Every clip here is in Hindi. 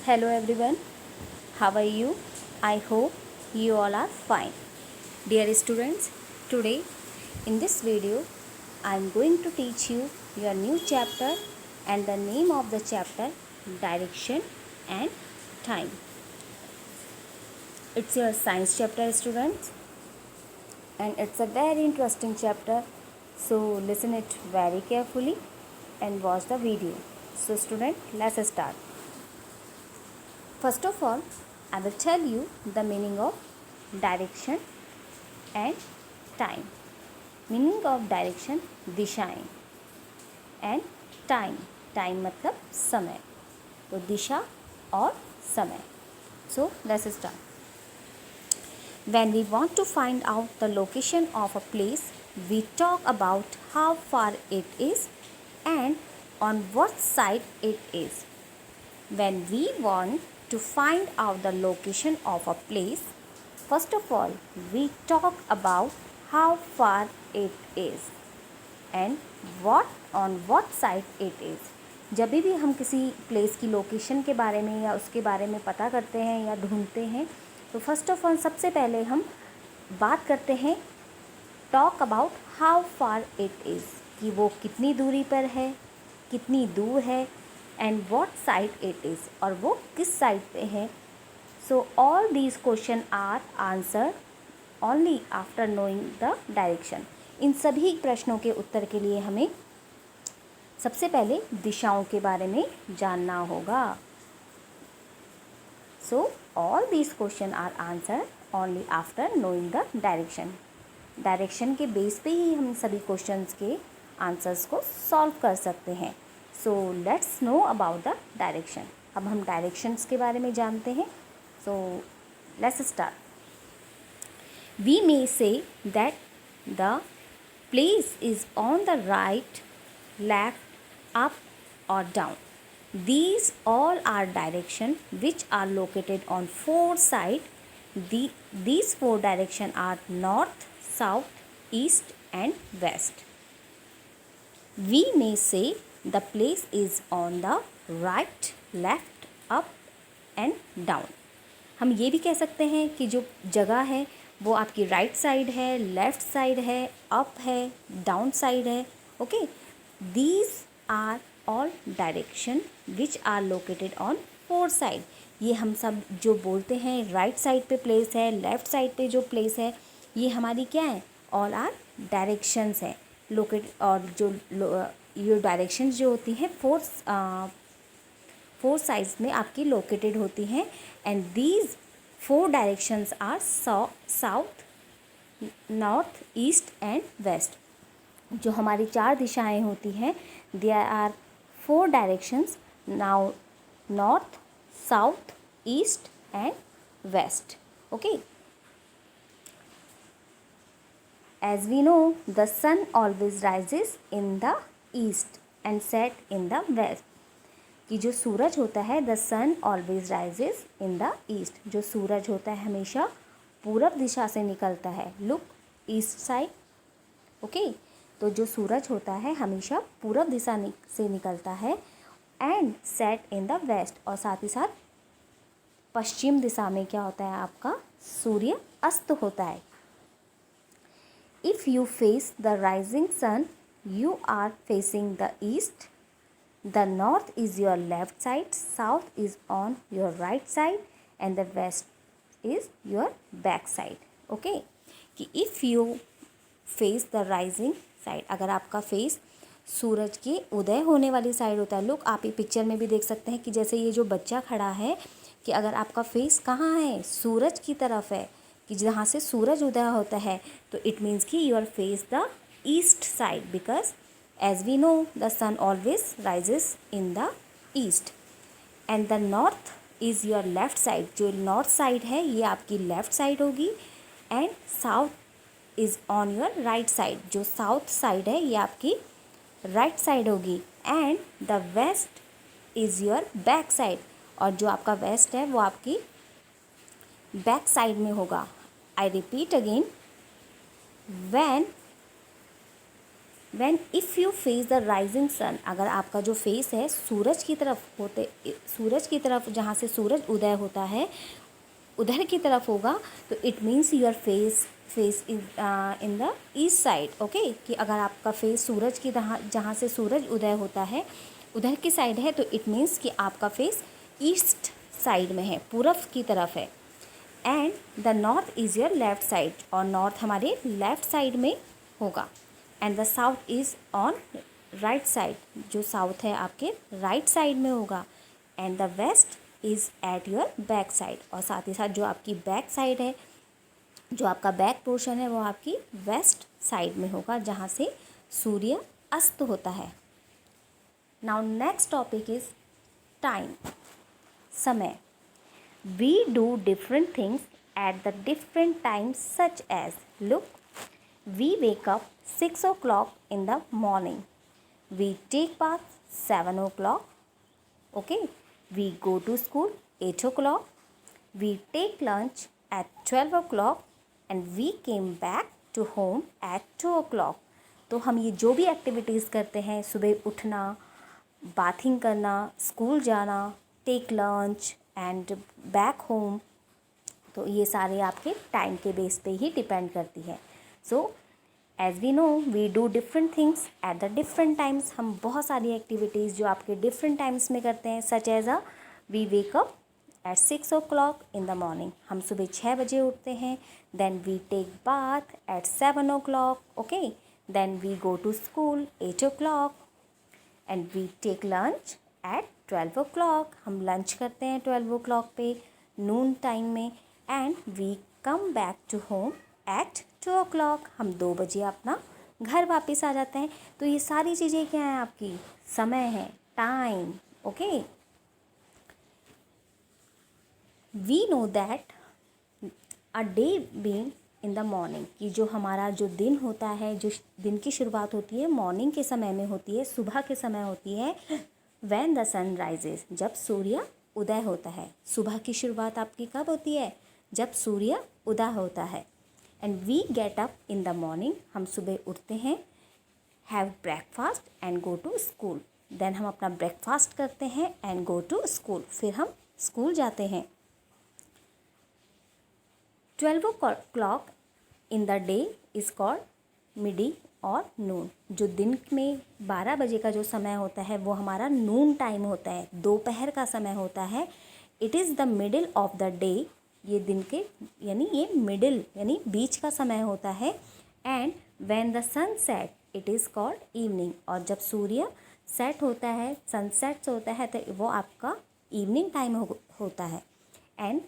Hello everyone, how are you? I hope you all are fine. Dear students, today in this video I am going to teach you your new chapter and the name of the chapter Direction and Time. It's your science chapter, students, and it's a very interesting chapter. So listen it very carefully and watch the video. So student, let's start. First of all, I will tell you the meaning of direction and time. Meaning of direction दिशाएं and time मतलब समय. तो दिशा और समय. So let's start. When we want to find out the location of a place, we talk about how far it is and on what side it is. When we want to find out the location of a place, first of all, we talk about how far it is and on what side it is. जब भी हम किसी प्लेस की लोकेशन के बारे में या उसके बारे में पता करते हैं या ढूंढते हैं, तो फर्स्ट ऑफ ऑल सबसे पहले हम बात करते हैं talk about how far it is, कि वो कितनी दूरी पर है, कितनी दूर है, and what side it is, और वो किस साइड पे है. So all these question are answer only after knowing the direction. इन सभी प्रश्नों के उत्तर के लिए हमें सबसे पहले दिशाओं के बारे में जानना होगा. So all these question are answer only after knowing the direction. Direction के बेस पे ही हम सभी क्वेश्चंस के आंसर्स को सॉल्व कर सकते हैं. So let's know about the direction. अब हम डायरेक्शंस के बारे में जानते हैं. So let's start. We may say that the place is on the right, left, up or down. These all are direction which are located on four sides. These four directions are north, south, east and west. We may say the place is on the right, left, up and down. हम ये भी कह सकते हैं कि जो जगह है वो आपकी राइट साइड है, लेफ़्ट साइड है, अप है, डाउन साइड है. Okay, these are all direction which are located on four side. ये हम सब जो बोलते हैं राइट साइड पे प्लेस है, लेफ़्ट साइड पे जो प्लेस है, ये हमारी क्या है, ऑल आर डायरेक्शंस हैं लोकेट. और जो ये डायरेक्शंस जो होती हैं फोर साइड्स में आपकी लोकेटेड होती हैं. And these four directions are south, north, east and west. जो हमारी चार दिशाएं होती हैं, there are four directions now, north, south, east and west. Okay, as we know the sun always rises in the east and set in the west. कि जो सूरज होता है, the sun always rises in the east. जो सूरज होता है हमेशा पूरब दिशा से निकलता है. Look east side. ओके, तो जो सूरज होता है हमेशा पूरब दिशा से निकलता है. And set in the west, और साथ ही साथ पश्चिम दिशा में क्या होता है, आपका सूर्य अस्त होता है. If you face the rising sun, you are facing the east. The north is your left side, south is on your right side and the west is your back side. Okay, कि if you face the rising side, अगर आपका फेस सूरज के उदय होने वाली साइड होता है. लुक, आप ये पिक्चर में भी देख सकते हैं कि जैसे ये जो बच्चा खड़ा है, कि अगर आपका फेस कहाँ है, सूरज की तरफ है, कि जहाँ से सूरज उदय होता है, तो इट मीन्स कि your face the east side, because as we know the sun always rises in the east. And the north is your left side. जो नॉर्थ साइड है ये आपकी लेफ्ट साइड होगी. And south is on your right side. जो साउथ साइड है ये आपकी राइट साइड होगी. And the west is your back side. और जो आपका वेस्ट है वो आपकी बैक साइड में होगा. I repeat again, when when if you face the rising sun, अगर आपका जो फेस है सूरज की तरफ जहाँ से सूरज उदय होता है उधर की तरफ होगा, तो it means your face in the east side. Okay, कि अगर आपका फेस सूरज की जहाँ से सूरज उदय होता है उधर की साइड है, तो इट मीन्स कि आपका फेस ईस्ट साइड में है, पूरब की तरफ है। And the north is your left side, और नॉर्थ हमारे लेफ़्ट साइड में होगा। And the south is on right side, जो साउथ है आपके राइट साइड में होगा। And the west is at your back side, और साथ ही साथ जो आपकी बैक साइड है, जो आपका बैक पोर्शन है, वो आपकी वेस्ट साइड में होगा, जहाँ से सूर्य अस्त होता है। Now next topic is time, समय। We do different things at the different times, such as, look, we wake up 6 o'clock in the morning. We take bath 7 o'clock. Okay. We go to school 8 o'clock. We take lunch at 12 o'clock and we came back to home at 2 o'clock. तो हम ये जो भी एक्टिविटीज़ करते हैं, सुबह उठना, बाथिंग करना, स्कूल जाना, take lunch and back home, तो ये सारे आपके टाइम के बेस पे ही डिपेंड करती है। So as we know we do different things at the different times. हम बहुत सारी एक्टिविटीज़ जो आपके डिफरेंट टाइम्स में करते हैं, such as we wake up at 6 o'clock in the morning, हम सुबह 6 बजे उठते हैं। Then we take bath at 7 o'clock, okay. Then we go to school 8 o'clock and we take lunch at 12 o'clock, हम लंच करते हैं 12 o'clock पे, नून टाइम में। And we come back to home at 2 o'clock, हम 2 बजे अपना घर वापस आ जाते हैं। तो ये सारी चीज़ें क्या हैं आपकी, समय है, time. Okay, we know that a day being in the morning, कि जो हमारा जो दिन होता है, जो दिन की शुरुआत होती है मॉर्निंग के समय में होती है, सुबह के समय होती है। व्हेन द सन राइजेस, जब सूर्य उदय होता है। सुबह की शुरुआत आपकी कब होती है, जब सूर्य उदय होता है। And we get up in the morning, हम सुबह उठते हैं, have breakfast and go to school, then हम अपना ब्रेकफास्ट करते हैं एंड गो टू स्कूल, फिर हम स्कूल जाते हैं। 12 o'clock in the day is called midday or noon. जो दिन में 12 बजे का जो समय होता है वो हमारा नून टाइम होता है, दोपहर का समय होता है। It is the middle of the day, ये दिन के यानी ये मिडिल यानी बीच का समय होता है। And when the sun set it is called evening, और जब सूर्य सेट होता है, सनसेट होता है, तो वो आपका इवनिंग टाइम होता है। And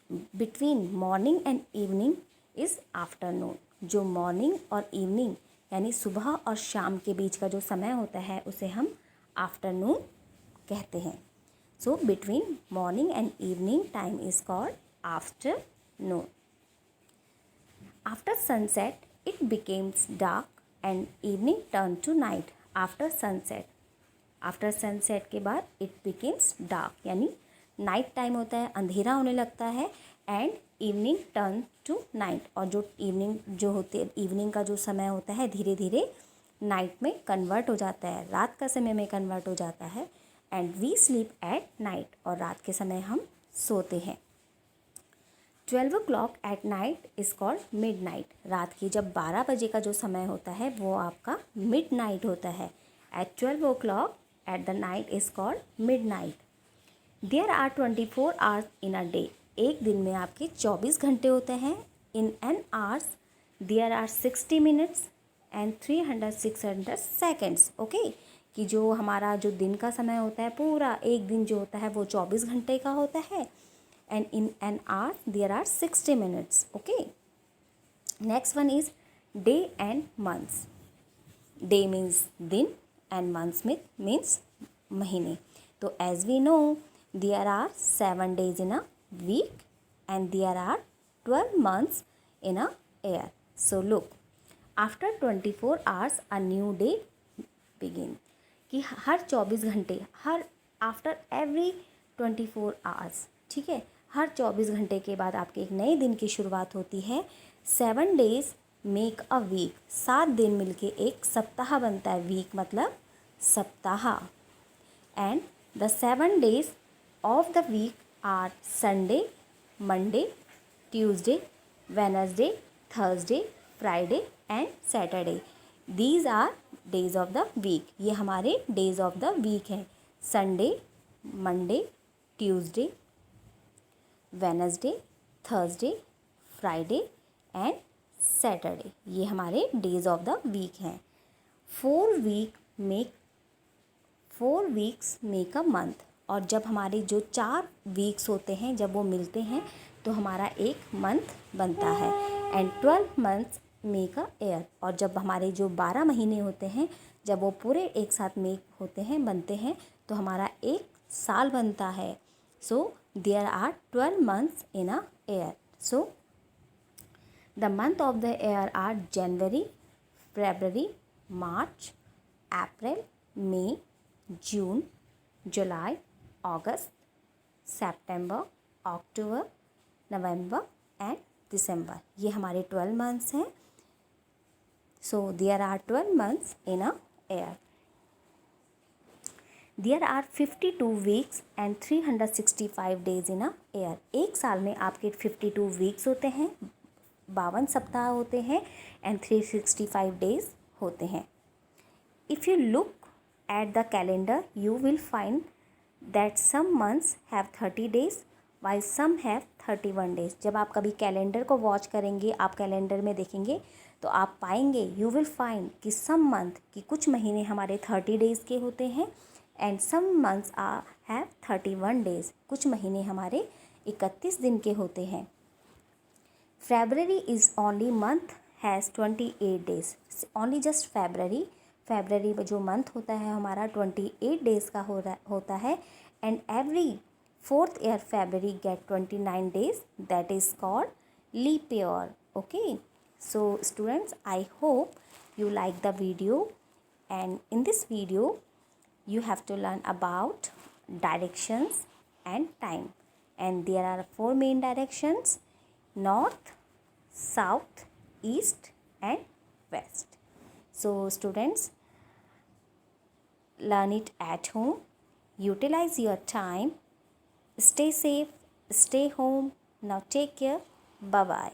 between morning and evening is afternoon, जो मॉर्निंग और इवनिंग यानी सुबह और शाम के बीच का जो समय होता है उसे हम आफ्टरनून कहते हैं। So between morning and evening time is called afternoon. After sunset it becomes dark and evening turn to night. After sunset के बाद इट बिकेम्स डार्क यानी नाइट टाइम होता है, अंधेरा होने लगता है। And evening turn to night, और जो इवनिंग का जो समय होता है धीरे धीरे नाइट में कन्वर्ट हो जाता है, रात का समय में कन्वर्ट हो जाता है। And we sleep at night, और रात के समय हम सोते हैं। 12 o'clock at night is called midnight. रात की जब 12 बजे का जो समय होता है वो आपका मिड नाइट होता है। At 12 o'clock at the night is called midnight. There are 24 hours in a day, एक दिन में आपके 24 घंटे होते हैं। In an hours there are 60 minutes and 300-600 seconds. Okay, कि जो हमारा जो दिन का समय होता है, पूरा एक दिन जो होता है वो 24 घंटे का होता है। And in an hour there are 60 minutes. Okay, next one is day and months. Day means दिन एंड मंथ्स मीन्स महीने। तो as we know there are 7 days in a week and there are 12 months in a year. So look, after 24 hours a new day begin, कि हर 24 घंटे आफ्टर एवरी 24 hours, ठीक है, हर 24 घंटे के बाद आपके एक नए दिन की शुरुआत होती है। 7 days मेक अ वीक, 7 दिन मिलके एक सप्ताह बनता है, वीक मतलब सप्ताह। And the 7 days of the week are Sunday, Monday, Tuesday, Wednesday, Thursday, Friday and Saturday. These are days of the week. ये हमारे days of the week हैं। Sunday, Monday, Tuesday, Wednesday, Thursday, Friday and Saturday. ये हमारे days of the week हैं। 4 weeks make a month। और जब हमारे जो 4 वीक्स होते हैं जब वो मिलते हैं तो हमारा एक मंथ बनता है। And 12 months make a year. और जब हमारे जो 12 महीने होते हैं जब वो पूरे एक साथ मेक होते हैं बनते हैं तो हमारा एक साल बनता है। So there are 12 months in a year. So the month of the year are January, February, March, April, May, June, July, August, September, October, November and December. ये हमारे 12 months हैं। So there are 12 months in a year. There are 52 weeks and 365 days in a year. एक साल में आपके 52 weeks होते हैं, 52 सप्ताह होते हैं and 365 days होते हैं। If you look at the calendar, you will find that some months have 30 days while some have 31 days. जब आप कभी कैलेंडर को वॉच करेंगे, आप कैलेंडर में देखेंगे तो आप पाएंगे, you will find कि some month कि कुछ महीने हमारे 30 days के होते हैं and some months have 31 days, कुछ महीने हमारे 31 दिन के होते हैं। February is only month has 28 days. Only just February जो मंथ होता है हमारा 28 days का होता है। And every 4th year February get 29 days, that is called leap year. Okay, so students, I hope you like the video, and in this video you have to learn about directions and time. And there are 4 main directions: north, south, east and west. So students, learn it at home, utilize your time, stay safe, stay home. Now take care, bye bye.